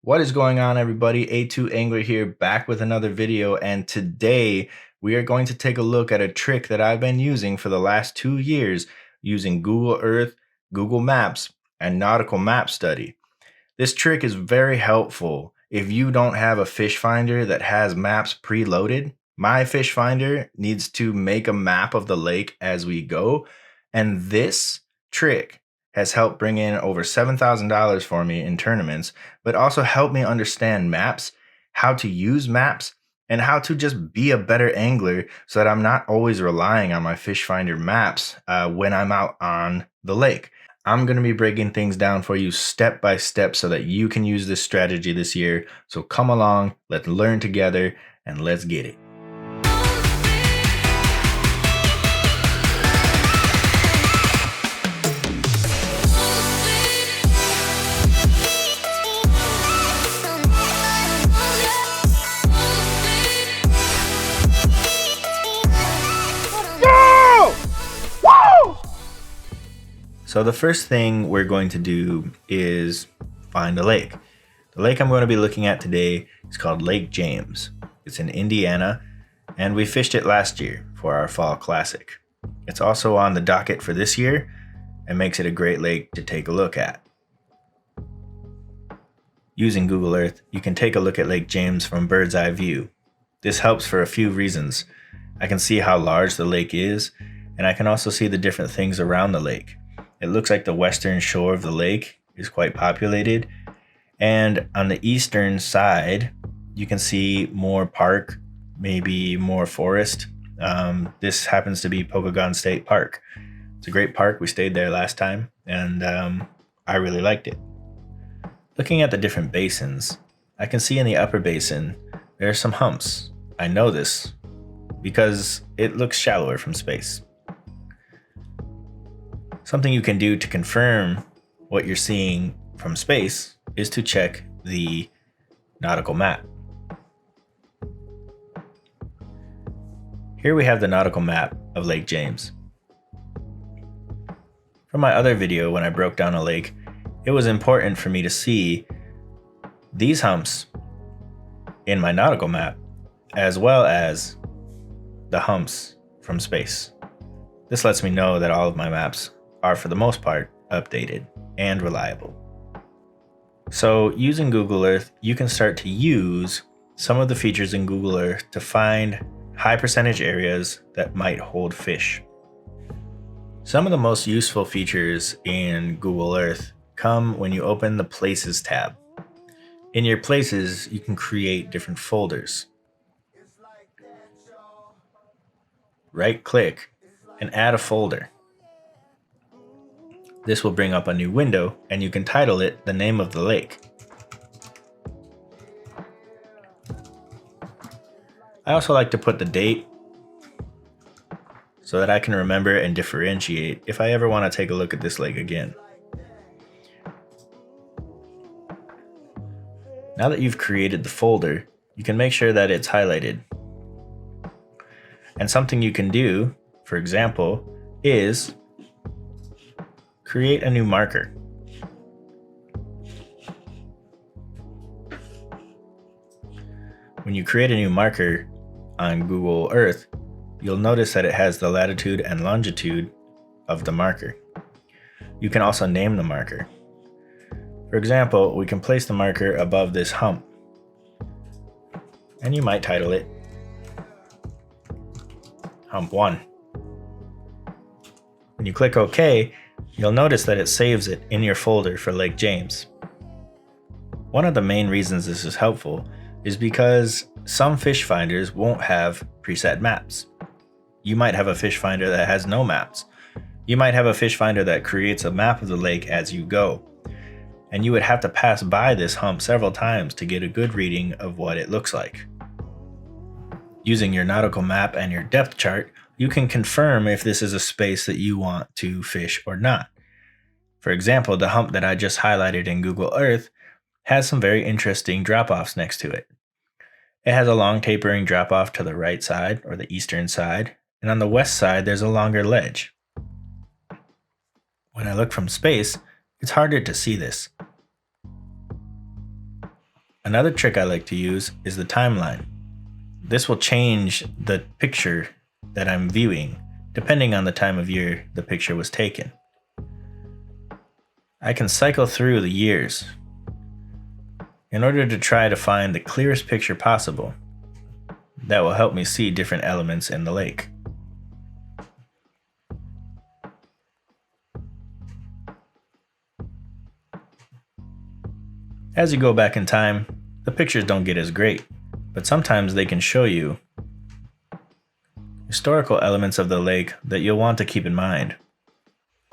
What is going on, everybody? A2 Angler here, back with another video, and today we are going to take a look at a trick that I've been using for the last 2 years using Google Earth, Google Maps, and Nautical Map Study. This trick is very helpful if you don't have a fish finder that has maps preloaded. My fish finder needs to make a map of the lake as we go, and this trick has helped bring in over $7,000 for me in tournaments, but also helped me understand maps, how to use maps, and how to just be a better angler so that I'm not always relying on my fish finder maps when I'm out on the lake. I'm going to be breaking things down for you step by step so that you can use this strategy this year. So come along, let's learn together, and let's get it. So the first thing we're going to do is find a lake. The lake I'm going to be looking at today is called Lake James. It's in Indiana, and we fished it last year for our fall classic. It's also on the docket for this year and makes it a great lake to take a look at. Using Google Earth, you can take a look at Lake James from bird's eye view. This helps for a few reasons. I can see how large the lake is, and I can also see the different things around the lake. It looks like the western shore of the lake is quite populated, and on the eastern side you can see more park, maybe more forest. This happens to be Pokagon State Park. It's a great park. We stayed there last time, and I really liked it. Looking at the different basins, I can see in the upper basin there are some humps. I know this because it looks shallower from space. Something you can do to confirm what you're seeing from space is to check the nautical map. Here we have the nautical map of Lake James. From my other video when I broke down a lake, it was important for me to see these humps in my nautical map as well as the humps from space. This lets me know that all of my maps are for the most part updated and reliable. So using Google Earth, you can start to use some of the features in Google Earth to find high percentage areas that might hold fish. Some of the most useful features in Google Earth come when you open the Places tab. In your Places, you can create different folders. Right-click and add a folder. This will bring up a new window, and you can title it the name of the lake. I also like to put the date so that I can remember and differentiate if I ever want to take a look at this lake again. Now that you've created the folder, you can make sure that it's highlighted. And something you can do, for example, is create a new marker. When you create a new marker on Google Earth, you'll notice that it has the latitude and longitude of the marker. You can also name the marker. For example, we can place the marker above this hump, and you might title it Hump 1. When you click OK, you'll notice that it saves it in your folder for Lake James. One of the main reasons this is helpful is because some fish finders won't have preset maps. You might have a fish finder that has no maps. You might have a fish finder that creates a map of the lake as you go, and you would have to pass by this hump several times to get a good reading of what it looks like. Using your nautical map and your depth chart, you can confirm if this is a space that you want to fish or not. For example, the hump that I just highlighted in Google Earth has some very interesting drop-offs next to it. It has a long tapering drop-off to the right side, or the eastern side, and on the west side there's a longer ledge. When I look from space, it's harder to see this. Another trick I like to use is the timeline. This will change the picture that I'm viewing depending on the time of year the picture was taken. I can cycle through the years in order to try to find the clearest picture possible that will help me see different elements in the lake. As you go back in time, the pictures don't get as great, but sometimes they can show you historical elements of the lake that you'll want to keep in mind.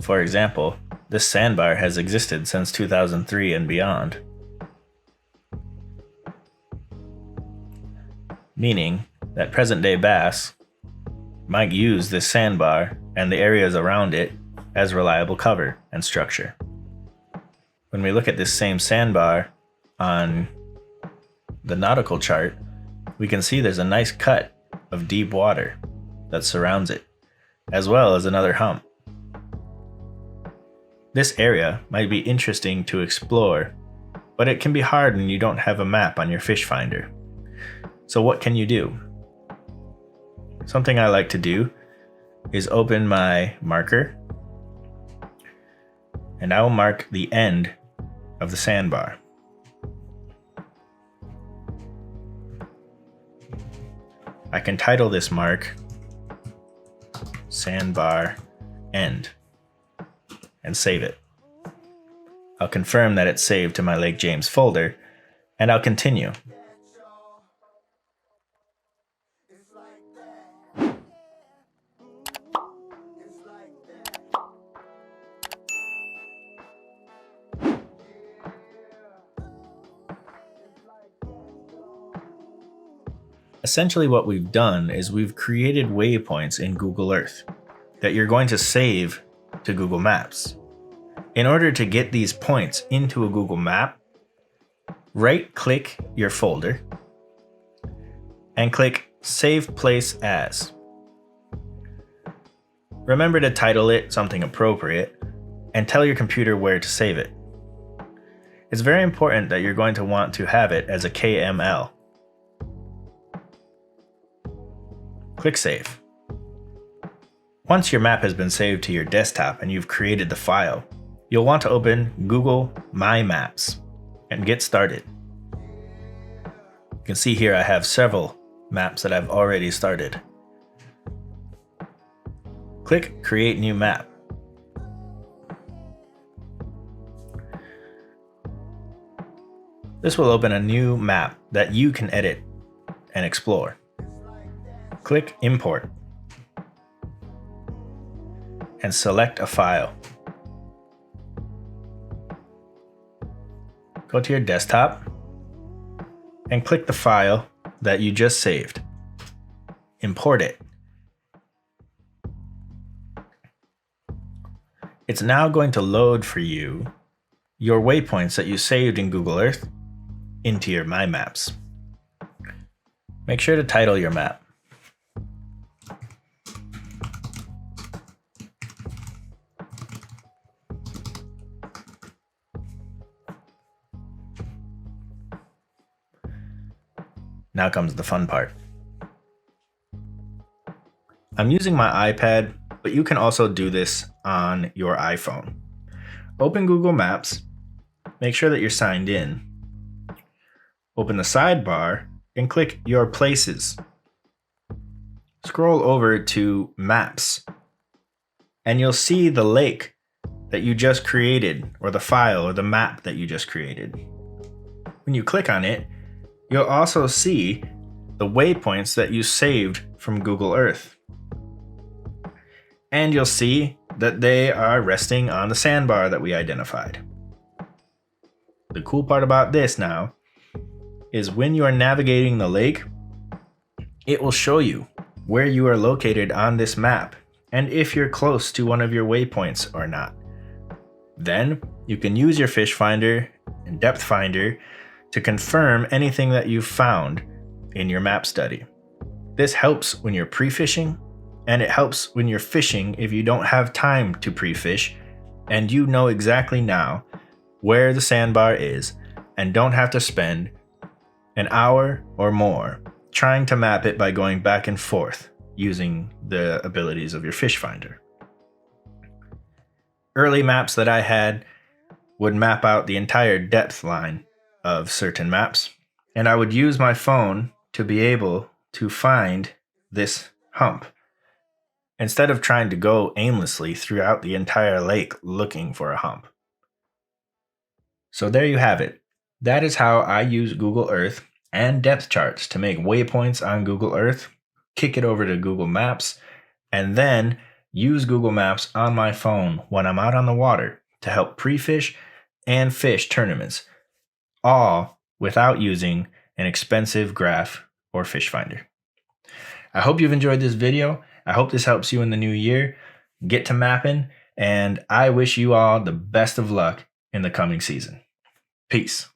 For example, this sandbar has existed since 2003 and beyond, meaning that present-day bass might use this sandbar and the areas around it as reliable cover and structure. When we look at this same sandbar on the nautical chart, we can see there's a nice cut of deep water that surrounds it, as well as another hump. This area might be interesting to explore, but it can be hard when you don't have a map on your fish finder. So what can you do? Something I like to do is open my marker, and I will mark the end of the sandbar. I can title this mark Sandbar End and save it. I'll confirm that it's saved to my Lake James folder, and I'll continue. Essentially what we've done is we've created waypoints in Google Earth that you're going to save to Google Maps. In order to get these points into a Google Map, right-click your folder and click Save Place As. Remember to title it something appropriate and tell your computer where to save it. It's very important that you're going to want to have it as a KML. Click Save. Once your map has been saved to your desktop and you've created the file, you'll want to open Google My Maps and get started. You can see here I have several maps that I've already started. Click Create New Map. This will open a new map that you can edit and explore. Click Import and select a file. Go to your desktop and click the file that you just saved. Import it. It's now going to load for you your waypoints that you saved in Google Earth into your My Maps. Make sure to title your map. Now comes the fun part. I'm using my iPad, but you can also do this on your iPhone. Open Google Maps, make sure that you're signed in. Open the sidebar and click Your Places. Scroll over to Maps, and you'll see the lake that you just created, or the file or the map that you just created. When you click on it, you'll also see the waypoints that you saved from Google Earth. And you'll see that they are resting on the sandbar that we identified. The cool part about this now is when you are navigating the lake, it will show you where you are located on this map and if you're close to one of your waypoints or not. Then you can use your fish finder and depth finder to confirm anything that you've found in your map study. This helps when you're pre-fishing, and it helps when you're fishing if you don't have time to pre-fish and you know exactly now where the sandbar is and don't have to spend an hour or more trying to map it by going back and forth using the abilities of your fish finder. Early maps that I had would map out the entire depth line of certain maps, and I would use my phone to be able to find this hump instead of trying to go aimlessly throughout the entire lake looking for a hump. So there you have it. That is how I use Google Earth and depth charts to make waypoints on Google Earth, kick it over to Google Maps, and then use Google Maps on my phone when I'm out on the water to help pre-fish and fish tournaments, all without using an expensive graph or fish finder. I hope you've enjoyed this video. I hope this helps you in the new year. Get to mapping, and I wish you all the best of luck in the coming season. Peace.